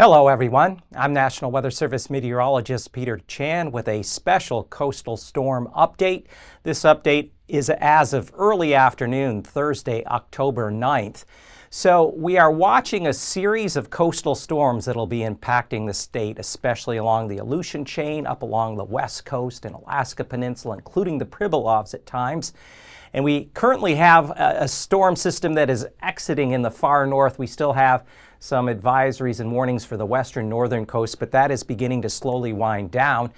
Hello everyone, I'm National Weather Service Meteorologist Peter Chan with a special coastal storm update. This update is as of early afternoon, Thursday, October 9th. So we are watching a series of coastal storms that will be impacting the state, especially along the Aleutian chain, up along the west coast and Alaska Peninsula, including the Pribilofs at times. And we currently have a storm system that is exiting in the far north. We still have some advisories and warnings for the western northern coast, but that is beginning to slowly wind down.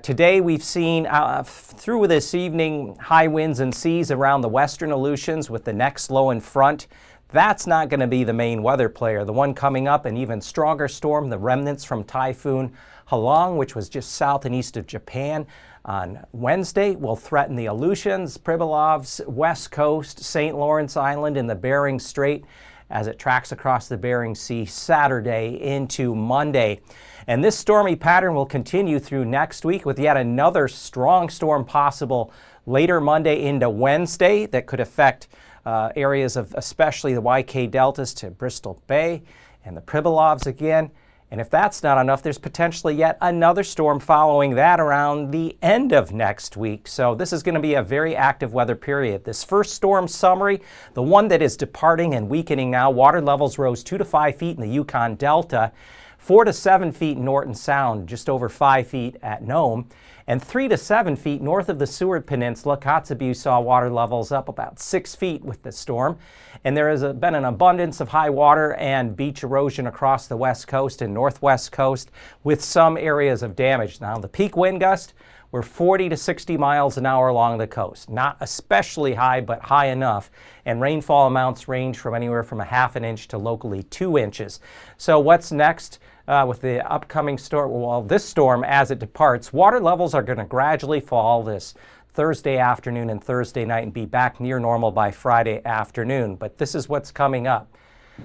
Today we've seen through this evening high winds and seas around the western Aleutians with the next low in front. That's not going to be the main weather player. The one coming up, an even stronger storm, the remnants from Typhoon Haisley, which was just south and east of Japan on Wednesday, will threaten the Aleutians, Pribilofs, west coast, St. Lawrence Island, and the Bering Strait as it tracks across the Bering Sea Saturday into Monday. And this stormy pattern will continue through next week with yet another strong storm possible later Monday into Wednesday that could affect areas of especially the YK deltas to Bristol Bay and the Pribilofs again. And if that's not enough, there's potentially yet another storm following that around the end of next week. So this is going to be a very active weather period. This first storm summary, the one that is departing and weakening now, water levels rose 2 to 5 feet in the Yukon Delta, 4 to 7 feet in Norton Sound, just over 5 feet at Nome, and 3 to 7 feet north of the Seward Peninsula. Kotzebue saw water levels up about 6 feet with the storm. And there has been an abundance of high water and beach erosion across the west coast and northwest coast with some areas of damage. Now, the peak wind gust were 40 to 60 miles an hour along the coast. Not especially high, but high enough. And rainfall amounts range from anywhere from 1/2 inch to locally 2 inches. So what's next? With the upcoming storm, well, this storm as it departs, water levels are going to gradually fall this Thursday afternoon and Thursday night and be back near normal by Friday afternoon. But this is what's coming up.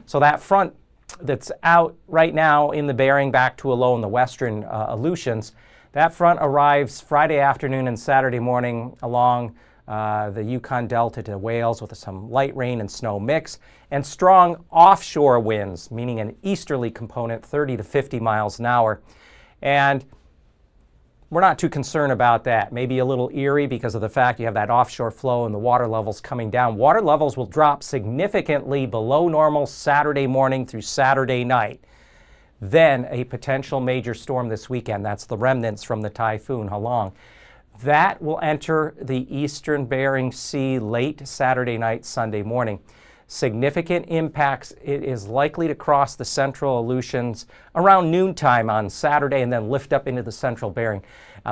So that front that's out right now in the Bering back to a low in the western Aleutians, that front arrives Friday afternoon and Saturday morning along the Yukon Delta to Wales with some light rain and snow mix and strong offshore winds, meaning an easterly component, 30 to 50 miles an hour. And we're not too concerned about that. Maybe a little eerie because of the fact you have that offshore flow and the water levels coming down. Water levels will drop significantly below normal Saturday morning through Saturday night. Then a potential major storm this weekend. That's the remnants from the Typhoon Haisley. That will enter the eastern Bering Sea late Saturday night, Sunday morning. Significant impacts. It is likely to cross the central Aleutians around noontime on Saturday and then lift up into the central Bering.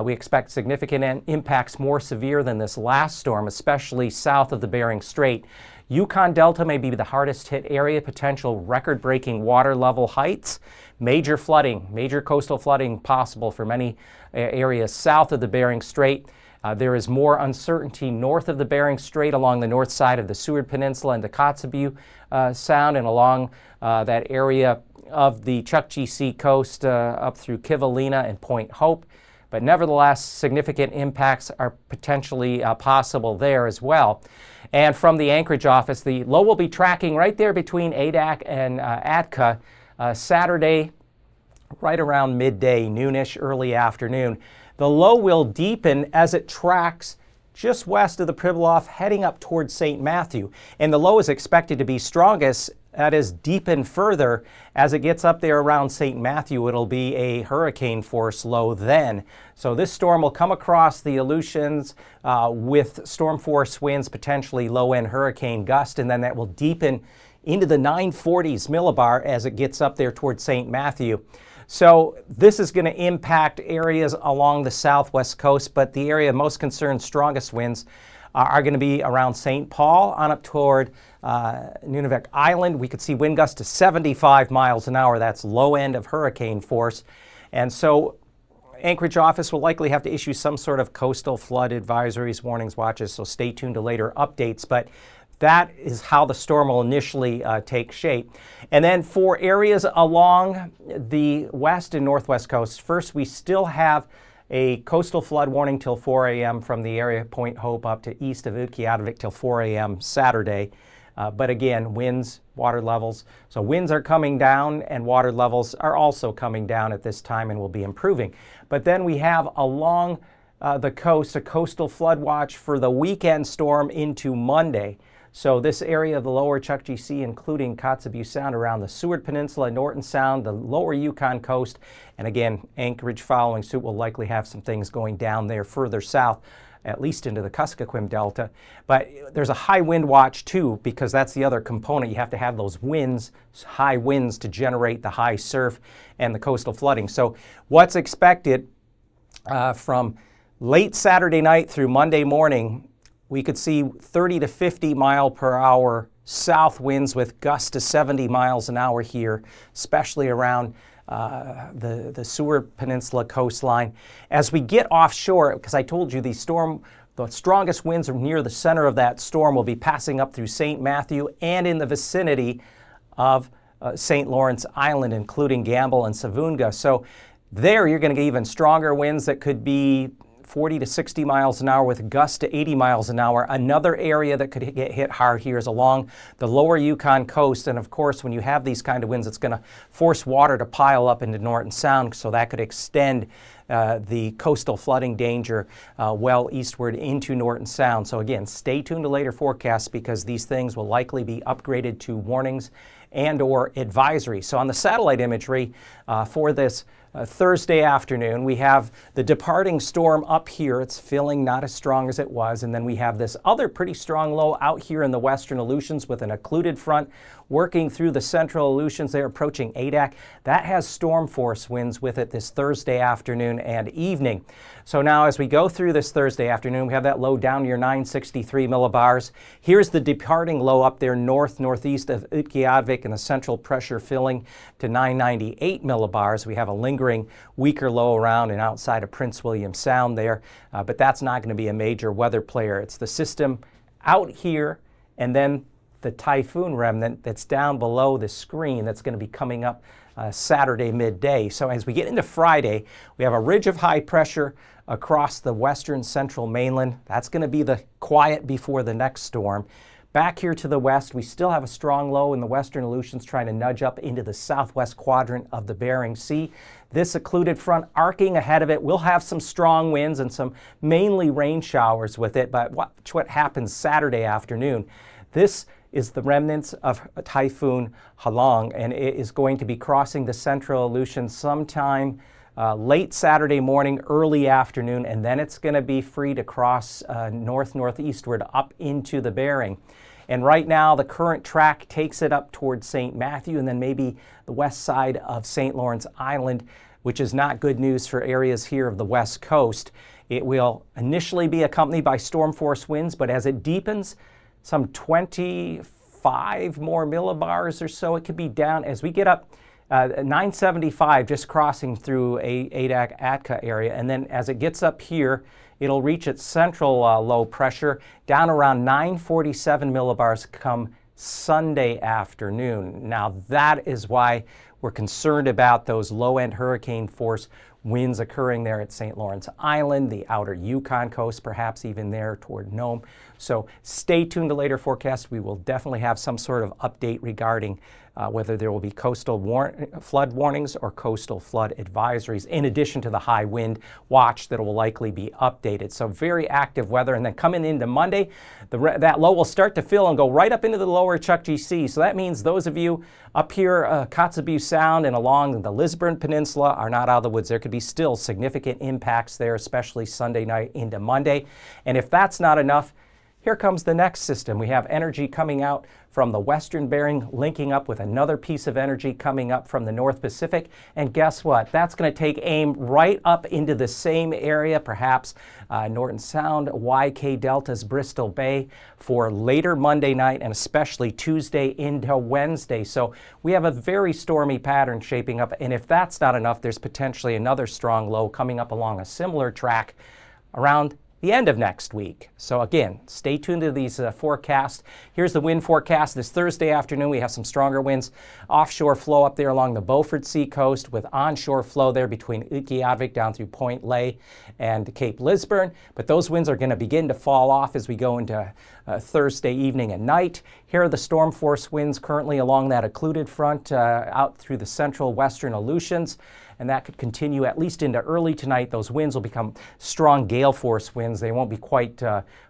We expect significant impacts more severe than this last storm, especially south of the Bering Strait. Yukon Delta may be the hardest hit area, potential record-breaking water level heights, major flooding, major coastal flooding possible for many areas south of the Bering Strait. There is more uncertainty north of the Bering Strait along the north side of the Seward Peninsula and the Kotzebue Sound and along that area of the Chukchi Sea coast up through Kivalina and Point Hope. But nevertheless, significant impacts are potentially possible there as well. And from the Anchorage office, the low will be tracking right there between Adak and Atka Saturday, right around midday, noonish, early afternoon. The low will deepen as it tracks just west of the Pribilof, heading up towards St. Matthew. And the low is expected to be strongest, that is, deepen further as it gets up there around St. Matthew. It'll be a hurricane force low then. So this storm will come across the Aleutians with storm force winds, potentially low-end hurricane gust, and then that will deepen into the 940s millibar as it gets up there towards St. Matthew. So this is going to impact areas along the southwest coast, but the area most concerned, strongest winds are going to be around St. Paul on up toward Nunavik Island. We could see wind gusts to 75 miles an hour. That's low end of hurricane force. And so Anchorage office will likely have to issue some sort of coastal flood advisories, warnings, watches, so stay tuned to later updates. But that is how the storm will initially take shape. And then for areas along the west and northwest coast, first we still have a coastal flood warning till 4 a.m. from the area Point Hope up to east of Utqiagvik till 4 a.m. Saturday. But again, winds, water levels. So winds are coming down and water levels are also coming down at this time and will be improving. But then we have along the coast a coastal flood watch for the weekend storm into Monday. So this area of the lower Chukchi Sea, including Kotzebue Sound around the Seward Peninsula, Norton Sound, the lower Yukon coast, and again, Anchorage following suit will likely have some things going down there further south, at least into the Kuskokwim Delta. But there's a high wind watch too, because that's the other component. You have to have those winds, high winds, to generate the high surf and the coastal flooding. So what's expected from late Saturday night through Monday morning, we could see 30 to 50 mile per hour south winds with gusts to 70 miles an hour here, especially around the Seward Peninsula coastline. As we get offshore, because I told you the strongest winds are near the center of that storm will be passing up through St. Matthew and in the vicinity of St. Lawrence Island, including Gamble and Savunga. So there you're going to get even stronger winds that could be 40 to 60 miles an hour with gusts to 80 miles an hour. Another area that could get hit hard here is along the lower Yukon coast. And of course, when you have these kind of winds, it's going to force water to pile up into Norton Sound. So that could extend the coastal flooding danger well eastward into Norton Sound. So again, stay tuned to later forecasts because these things will likely be upgraded to warnings and or advisory. So on the satellite imagery for this Thursday afternoon, we have the departing storm up here. It's feeling not as strong as it was. And then we have this other pretty strong low out here in the western Aleutians with an occluded front working through the central Aleutians. They're approaching Adak. That has storm force winds with it this Thursday afternoon and evening. So now as we go through this Thursday afternoon, we have that low down near 963 millibars. Here's the departing low up there northeast of Utqiagvik and the central pressure filling to 998 millibars. We have a lingering weaker low around and outside of Prince William Sound there, but that's not going to be a major weather player. It's the system out here and then the typhoon remnant that's down below the screen that's going to be coming up Saturday midday. So as we get into Friday, we have a ridge of high pressure across the western central mainland. That's going to be the quiet before the next storm. Back here to the west, we still have a strong low in the western Aleutians trying to nudge up into the southwest quadrant of the Bering Sea. This occluded front arcing ahead of it will have some strong winds and some mainly rain showers with it, but watch what happens Saturday afternoon. This is the remnants of Typhoon Halong, and it is going to be crossing the central Aleutians sometime late Saturday morning, early afternoon, and then it's going to be free to cross northeastward up into the Bering. And right now, the current track takes it up towards St. Matthew and then maybe the west side of St. Lawrence Island, which is not good news for areas here of the west coast. It will initially be accompanied by storm force winds, but as it deepens, some 25 more millibars or so, it could be down as we get up 975 just crossing through Adak-Atka area. And then as it gets up here, it'll reach its central low pressure down around 947 millibars come Sunday afternoon. Now that is why we're concerned about those low-end hurricane force winds occurring there at St. Lawrence Island, the outer Yukon coast, perhaps even there toward Nome. So stay tuned to later forecasts. We will definitely have some sort of update regarding whether there will be coastal flood warnings or coastal flood advisories, in addition to the high wind watch that will likely be updated. So very active weather. And then coming into Monday, that low will start to fill and go right up into the lower Chukchi Sea. So that means those of you up here, Kotzebue Sound and along the Lisburn Peninsula are not out of the woods. There could be still significant impacts there, especially Sunday night into Monday. And if that's not enough, here comes the next system. We have energy coming out from the western Bering, linking up with another piece of energy coming up from the North Pacific. And guess what? That's going to take aim right up into the same area, perhaps Norton Sound, YK Deltas, Bristol Bay, for later Monday night and especially Tuesday into Wednesday. So we have a very stormy pattern shaping up. And if that's not enough, there's potentially another strong low coming up along a similar track around the end of next week. So again, stay tuned to these forecasts. Here's the wind forecast. This Thursday afternoon, we have some stronger winds. Offshore flow up there along the Beaufort Sea coast with onshore flow there between Utqiagvik down through Point Ley and Cape Lisburne. But those winds are going to begin to fall off as we go into Thursday evening and night. Here are the storm force winds currently along that occluded front out through the central western Aleutians. And that could continue at least into early tonight. Those winds will become strong gale force winds. They won't be quite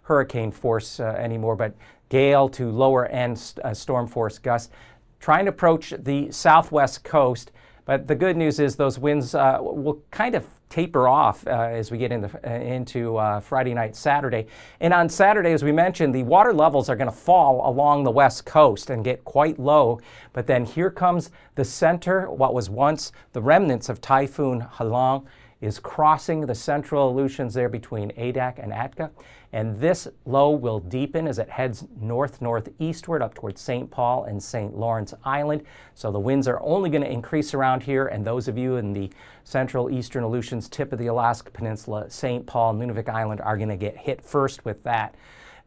hurricane force anymore, but gale to lower end storm force gusts. Trying to approach the southwest coast, but the good news is those winds will kind of taper off as we get into Friday night, Saturday. And on Saturday, as we mentioned, the water levels are going to fall along the west coast and get quite low. But then here comes the center, what was once the remnants of Typhoon Halong is crossing the central Aleutians there between Adak and Atka. And this low will deepen as it heads north-northeastward up towards St. Paul and St. Lawrence Island. So the winds are only going to increase around here, and those of you in the central eastern Aleutians, tip of the Alaska Peninsula, St. Paul, Nunavik Island are going to get hit first with that.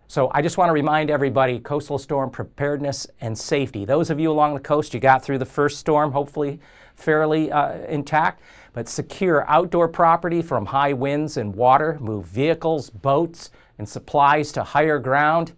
So I just want to remind everybody, coastal storm preparedness and safety. Those of you along the coast, you got through the first storm, hopefully fairly intact, but secure outdoor property from high winds and water, move vehicles, boats, and supplies to higher ground.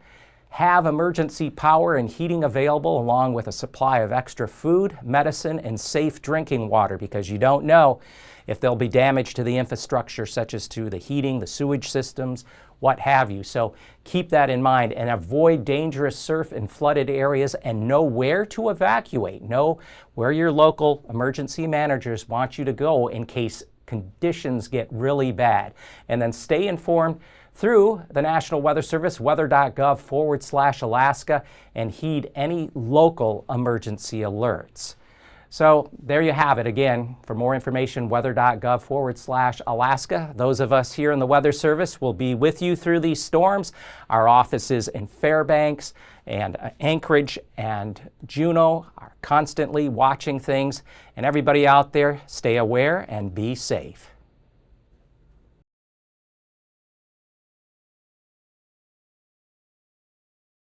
Have emergency power and heating available along with a supply of extra food, medicine, and safe drinking water, because you don't know if there'll be damage to the infrastructure such as to the heating, the sewage systems, what have you. So keep that in mind and avoid dangerous surf and flooded areas, and know where to evacuate. Know where your local emergency managers want you to go in case conditions get really bad. And then stay informed through the National Weather Service, weather.gov/Alaska, and heed any local emergency alerts. So there you have it. Again, for more information, weather.gov/Alaska. Those of us here in the Weather Service will be with you through these storms. Our offices in Fairbanks and Anchorage and Juneau are constantly watching things. And everybody out there, stay aware and be safe.